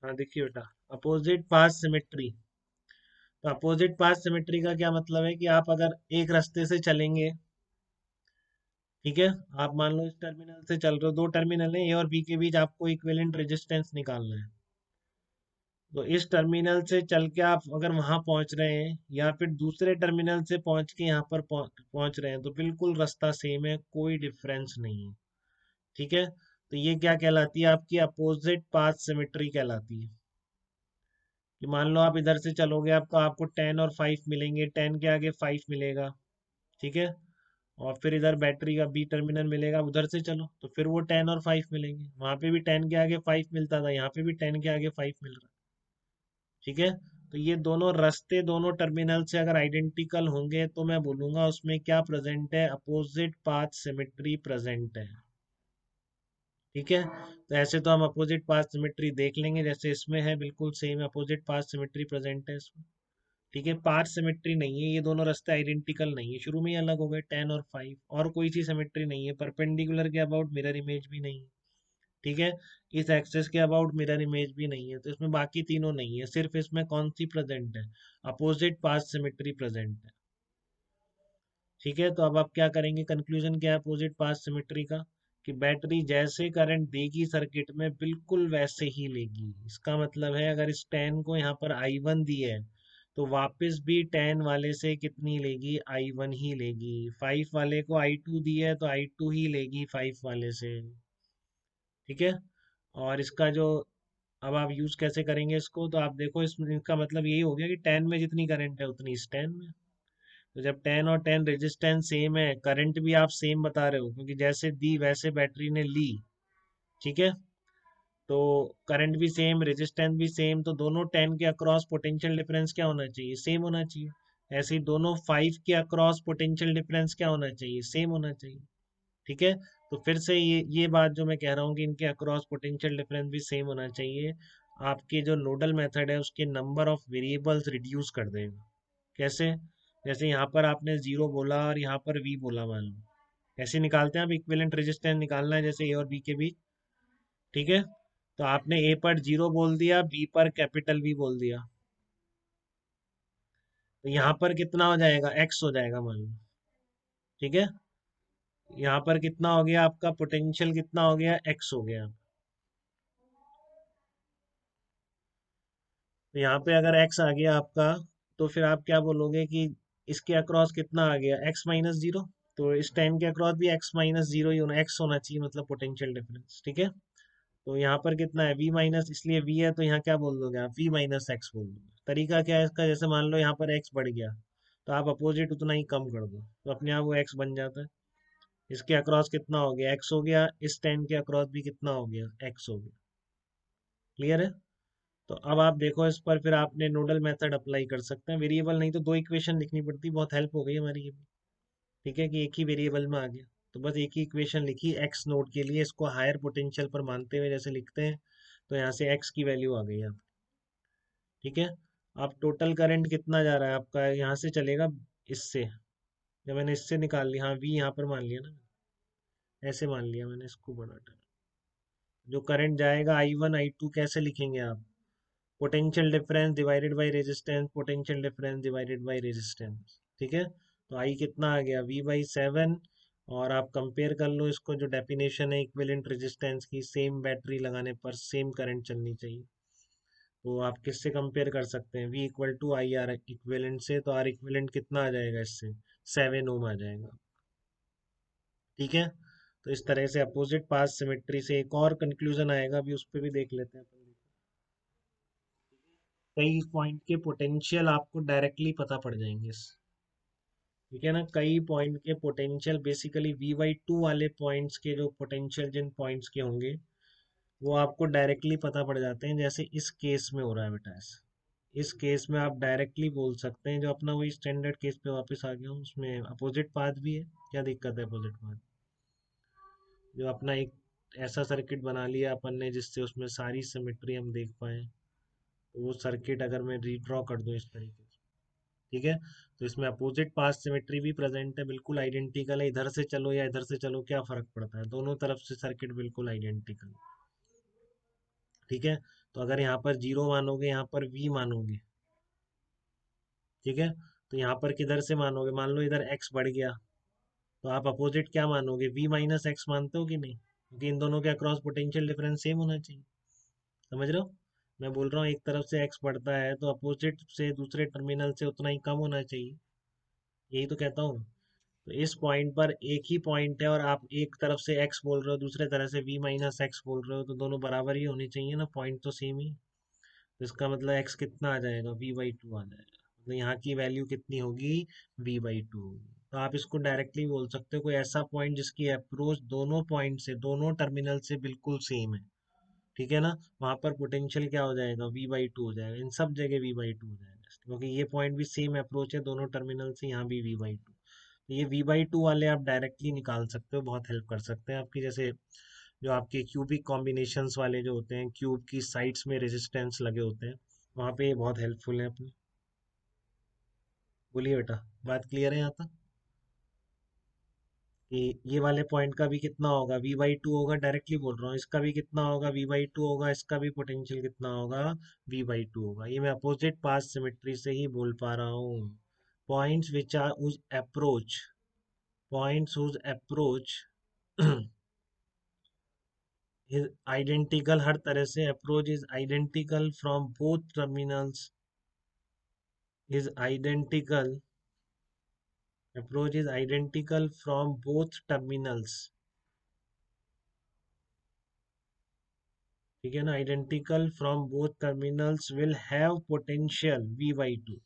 हाँ देखिए बेटा, अपोजिट पाथ सिमेट्री। तो अपोजिट पाथ सिमेट्री का क्या मतलब है कि आप अगर एक रास्ते से चलेंगे, ठीक है, आप मान लो इस टर्मिनल से चल रहे हो, दो टर्मिनल है ए और बी के बीच, आपको इक्विवेलेंट रेजिस्टेंस निकालना है। तो इस टर्मिनल से चल के आप अगर वहां पहुंच रहे हैं या फिर दूसरे टर्मिनल से पहुंच के यहाँ पर पहुंच रहे हैं, तो बिल्कुल रास्ता सेम है, कोई डिफरेंस नहीं है। ठीक है, तो ये क्या कहलाती है, आपकी अपोजिट पाथ सिमेट्री कहलाती है। कि मान लो आप इधर से चलोगे, आप तो आपको 10 और 5 मिलेंगे, 10 के आगे 5 मिलेगा। ठीक है, और फिर इधर बैटरी का बी टर्मिनल मिलेगा, उधर से चलो तो फिर वो 10 और 5 मिलेंगे, वहां पे भी 10 के आगे 5 मिलता था, यहाँ पे भी 10 के आगे 5 मिल रहा है। ठीक है, तो ये दोनों रास्ते दोनों टर्मिनल से अगर आइडेंटिकल होंगे तो मैं बोलूंगा उसमें क्या प्रेजेंट है, अपोजिट पाथ सिमेट्री प्रेजेंट है। ठीक है, तो ऐसे तो हम अपोजिट पाथ सिमेट्री देख लेंगे, जैसे इसमें है बिल्कुल same opposite path symmetry present है इसमें। ठीक है, पाथ सिमेट्री नहीं है, ये दोनों रास्ते आइडेंटिकल नहीं है, शुरू में ही अलग हो गए 10 और 5, और कोई सी सिमेट्री नहीं है, परपेंडिकुलर के अबाउट मिरर इमेज भी नहीं है। ठीक है, इस एक्सेस के अबाउट मिरर इमेज भी नहीं है, तो इसमें बाकी तीनों नहीं है, सिर्फ इसमें कौन सी प्रेजेंट है, अपोजिट पाथ सिमेट्री प्रेजेंट है। ठीक है, तो अब आप क्या करेंगे, कंक्लूजन क्या है अपोजिट पाथ सिमेट्री का, कि बैटरी जैसे करंट देगी सर्किट में बिल्कुल वैसे ही लेगी। इसका मतलब है अगर इस 10 को यहाँ पर I1 दी है, तो वापस भी 10 वाले से कितनी लेगी, I1 ही लेगी। 5 वाले को I2 दी है तो I2 ही लेगी 5 वाले से। ठीक है, और इसका जो अब आप यूज कैसे करेंगे इसको, तो आप देखो इसमें इसका मतलब यही हो गया कि 10 में जितनी करंट है उतनी इस 10 में। तो जब 10 और 10 रेजिस्टेंस सेम है, करंट भी आप सेम बता रहे हो, क्योंकि जैसे दी वैसे बैटरी ने ली। ठीक है, तो करंट भी सेम, रेजिस्टेंस भी सेम, तो दोनों 10 के अक्रॉस पोटेंशियल डिफरेंस क्या होना चाहिए, सेम होना चाहिए। ऐसे ही दोनों 5 के अक्रॉस पोटेंशियल डिफरेंस क्या होना चाहिए, सेम होना चाहिए। ठीक है, तो फिर से ये बात जो मैं कह रहा हूँ कि इनके अक्रॉस पोटेंशियल डिफरेंस भी सेम होना चाहिए, आपके जो नोडल मेथड है उसके नंबर ऑफ वेरिएबल्स रिड्यूस कर देगा। कैसे, जैसे यहाँ पर आपने जीरो बोला और यहाँ पर वी बोला मान लो, ऐसे निकालते हैं, आप इक्विवेलेंट रेजिस्टेंस निकालना है जैसे ए और बी के बीच। ठीक है, तो आपने ए पर जीरो बोल दिया, बी पर कैपिटल वी बोल दिया, तो यहाँ पर कितना हो जाएगा, एक्स हो जाएगा मान लो। ठीक है, यहाँ पर कितना हो गया, आपका पोटेंशियल कितना हो गया, एक्स हो गया। तो यहाँ पे अगर एक्स आ गया आपका, तो फिर आप क्या बोलोगे कि इसके अक्रॉस कितना आ गया, x-0। तो इस 10 के अक्रॉस भी x-0 ही होना, एक्स होना चाहिए, मतलब पोटेंशियल डिफरेंस। ठीक है, तो यहाँ पर कितना है, v माइनस, इसलिए v है तो यहाँ क्या बोल दोगे आप, v माइनस एक्स बोल दोगे। तरीका क्या है इसका, जैसे मान लो यहाँ पर x बढ़ गया, तो आप अपोजिट उतना ही कम कर दो, तो अपने आप वो x बन जाता है। इसके अक्रॉस कितना हो गया, x हो गया, इस 10 के अक्रॉस भी कितना हो गया, x हो गया। क्लियर है, तो अब आप देखो इस पर फिर आपने नोडल मेथड अप्लाई कर सकते हैं, वेरिएबल नहीं तो दो इक्वेशन लिखनी पड़ती, बहुत हेल्प हो गई हमारी ये भी। ठीक है, कि एक ही वेरिएबल में आ गया, तो बस एक ही इक्वेशन लिखी एक्स नोड के लिए, इसको हायर पोटेंशियल पर मानते हुए जैसे लिखते हैं, तो यहाँ से एक्स की वैल्यू आ गई अब। ठीक है, अब टोटल करंट कितना जा रहा है आपका, यहाँ से चलेगा इससे, जब मैंने इससे निकाल लिया, हाँ वी यहाँ पर मान लिया ना, ऐसे मान लिया मैंने इसको बड़ा टाइम। जो करंट जाएगा I1 I2 कैसे लिखेंगे आप, potential difference divided by resistance, potential difference divided by resistance. ठीक है, तो आई कितना आ गया, V/7। और आप कंपेयर कर लो इसको, जो डेफिनेशन है इक्विवेलेंट रेजिस्टेंस की, सेम बैटरी लगाने पर सेम करंट चलनी चाहिए। तो आप किससे कंपेयर कर सकते हैं, V equal to I R equivalent से, तो आर इक्विवेलेंट कितना आ जाएगा इससे, 7 ओम आ जाएगा। ठीक है, तो इस तरह से अपोजिट पाथ सिमेट्री से एक और कंक्लूजन आएगा, अभी उस पर भी देख लेते हैं अपन। कई पॉइंट के पोटेंशियल आपको डायरेक्टली पता पड़ जाएंगे। ठीक है ना, कई पॉइंट के पोटेंशियल बेसिकली V/2 वाले पॉइंट्स के जो पोटेंशियल जिन पॉइंट्स के होंगे, वो आपको डायरेक्टली पता पड़ जाते हैं, जैसे इस केस में हो रहा है बेटा ऐसा। इस केस में आप डायरेक्टली बोल सकते हैं, जो अपना वही स्टैंडर्ड केस पे वापस आ गया हूँ, उसमें अपोजिट पाथ भी है। क्या दिक्कत है अपोजिट पाथ, जो अपना एक ऐसा सर्किट बना लिया अपन ने जिससे उसमें सारी सिमेट्री हम देख पाए, तो वो सर्किट अगर मैं रीड्रॉ कर दूं इस तरीके से। ठीक है, तो इसमें अपोजिट पाथ सिमेट्री भी प्रेजेंट है, बिल्कुल आइडेंटिकल है, इधर से चलो या इधर से चलो क्या फर्क पड़ता है, दोनों तरफ से सर्किट बिल्कुल आइडेंटिकल। ठीक है, तो अगर यहाँ पर 0 मानोगे, यहाँ पर v मानोगे, ठीक है, तो यहाँ पर किधर से मानोगे, मान लो इधर x बढ़ गया, तो आप अपोजिट क्या मानोगे, v माइनस एक्स मानते हो कि नहीं, क्योंकि इन दोनों के अक्रॉस पोटेंशियल डिफरेंस सेम होना चाहिए। समझ रहे हो, मैं बोल रहा हूँ एक तरफ से x बढ़ता है तो अपोजिट से दूसरे टर्मिनल से उतना ही कम होना चाहिए, यही तो कहता हूँ। तो इस पॉइंट पर एक ही पॉइंट है और आप एक तरफ से x बोल रहे हो, दूसरे तरफ से v माइनस एक्स बोल रहे हो, तो दोनों बराबर ही होने चाहिए ना, पॉइंट तो सेम ही। तो इसका मतलब x कितना आ जाएगा, v/2 आ जाएगा, मतलब यहाँ की वैल्यू कितनी होगी, v/2 होगी। तो आप इसको डायरेक्टली बोल सकते हो कोई ऐसा पॉइंट जिसकी अप्रोच दोनों पॉइंट से, दोनों टर्मिनल से बिल्कुल सेम है, ठीक है ना, वहां पर पोटेंशियल क्या हो जाएगा, v/2 हो जाएगा, इन सब जगह v/2 हो जाएगा, क्योंकि ये पॉइंट भी सेम अप्रोच है दोनों टर्मिनल से, यहाँ भी v/2। तो ये v/2 वाले आप डायरेक्टली निकाल सकते हो, बहुत हेल्प कर सकते हैं आपकी, जैसे जो आपके क्यूबिक कॉम्बिनेशंस वाले जो होते हैं, क्यूब की साइड्स में रेजिस्टेंस लगे होते हैं, वहाँ पे ये बहुत हेल्पफुल है अपनी। बोलिए बेटा, बात क्लियर है यहाँ तक, कि ये वाले पॉइंट का भी कितना होगा, v/2 होगा, डायरेक्टली बोल रहा हूँ, इसका भी कितना होगा, v/2 होगा, इसका भी पोटेंशियल कितना होगा, v/2 होगा। ये मैं अपोजिट पाथ सिमेट्री से ही बोल पा रहा हूँ। पॉइंट्स विच आर उज अप्रोच, पॉइंट्स उज अप्रोच इज आइडेंटिकल, हर तरह से approach is identical from both terminals, is identical, approach is identical from both terminals, ठीक है ना, identical from both terminals will have potential v/2,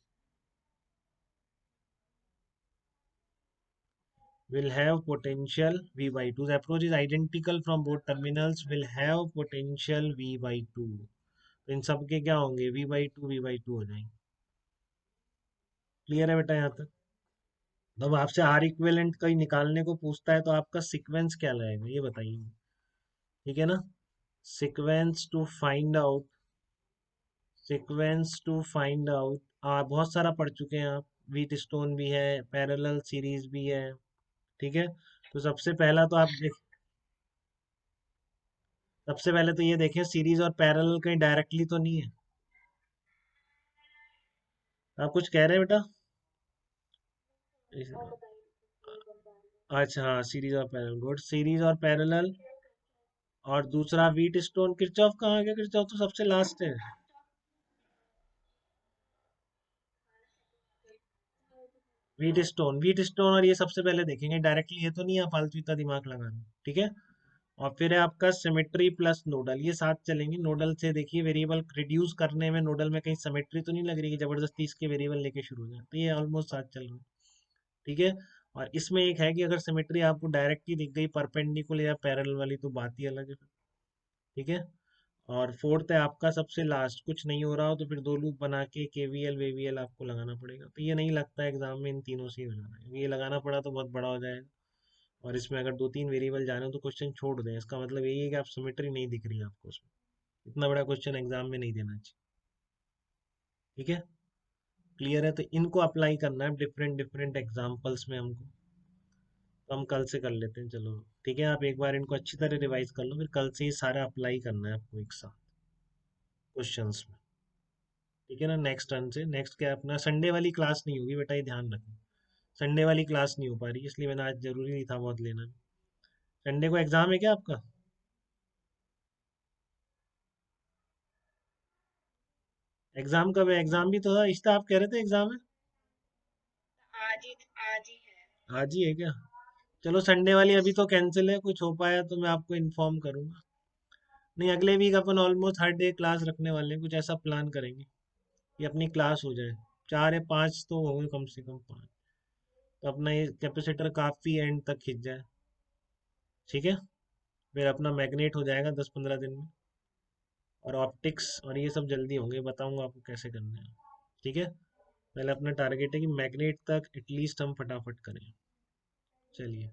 will have potential v/2, the approach is identical from both terminals will have potential v/2, तो इन सब के क्या होंगे, v/2 v/2 हो जाएंगे। क्लियर है बेटा यहाँ तक। अब आपसे आर इक्विवेलेंट कहीं निकालने को पूछता है तो आपका सीक्वेंस क्या रहेगा ये बताइए, ठीक है ना, sequence to find out, sequence to find out, बहुत सारा पढ़ चुके हैं आप, व्हीट स्टोन भी है, पैरेलल सीरीज भी है, ठीक है। तो सबसे पहला तो आप देख, सबसे पहले तो ये देखें सीरीज और पैरेलल कहीं डायरेक्टली तो नहीं है। आप कुछ कह रहे हैं बेटा, अच्छा हाँ, सीरीज और पैरेलल, गुड, सीरीज और पैरेलल। और दूसरा व्हीट स्टोन, किरचॉफ कहाँ गया, किरचॉफ तो सबसे लास्ट है। व्हीट स्टोन और ये सबसे पहले देखेंगे, डायरेक्टली ये तो नहीं है, फालतू का दिमाग लगाना, ठीक है। और फिर है आपका सिमेट्री प्लस नोडल, ये साथ चलेंगे। नोडल से देखिए वेरिएबल रिड्यूस करने में नोडल में कहीं सिमेट्री तो नहीं लग रही कि जबरदस्ती इसके वेरिएबल लेके शुरू हो जाए, तो ये ऑलमोस्ट साथ चल रहा है, ठीक है। और इसमें एक है कि अगर सिमेट्री आपको डायरेक्टली दिख गई परपेंडिकुलर या पैरेलल वाली तो बात ही अलग है फिर, ठीक है। और फोर्थ है आपका सबसे लास्ट, कुछ नहीं हो रहा हो तो फिर दो लूप बना के केवीएल वेवीएल आपको लगाना पड़ेगा, तो ये नहीं लगता एग्जाम में इन तीनों से ही हो जाना है, ये लगाना पड़ा तो बहुत बड़ा हो जाएगा। और इसमें अगर दो तीन वेरिएबल जाने हो तो क्वेश्चन छोड़ दें, इसका मतलब यही है कि आप सिमेट्री नहीं दिख रही है आपको उसमें, इतना बड़ा क्वेश्चन एग्जाम में नहीं देना चाहिए, ठीक है। क्लियर है, तो इनको अप्लाई करना है डिफरेंट डिफरेंट एग्जाम्पल्स में हमको, तो हम कल से कर लेते हैं, चलो ठीक है। आप एक बार इनको अच्छी तरह रिवाइज कर लो, फिर कल से ही सारा अप्लाई करना है आपको एक साथ क्वेश्चंस में, ठीक है ना। नेक्स्ट टर्न से, नेक्स्ट क्या अपना संडे वाली क्लास नहीं होगी बेटा, ये ध्यान रखना, संडे वाली क्लास नहीं हो पा रही, इसलिए मैंने आज जरूरी नहीं था बहुत लेना। संडे को एग्जाम है क्या आपका, एग्जाम कब है, एग्जाम भी तो था इश्ता, आप कह रहे थे एग्जाम है, आज ही है क्या, चलो संडे वाली अभी तो कैंसिल है, कुछ हो पाया तो मैं आपको इन्फॉर्म करूंगा। नहीं, अगले वीक अपन ऑलमोस्ट हर डे क्लास रखने वाले हैं, कुछ ऐसा प्लान करेंगे कि अपनी क्लास हो जाए, 4 या 5 तो होंगे कम से कम, 5, तो अपना ये कैपेसिटर काफ़ी एंड तक खिंच जाए, ठीक है। फिर अपना मैग्नेट हो जाएगा 10-15 दिन में, और ऑप्टिक्स और ये सब जल्दी होंगे, बताऊंगा आपको कैसे करना है, ठीक है। पहले अपना टारगेट है कि मैग्नेट तक एटलीस्ट हम फटाफट करें, चलिए।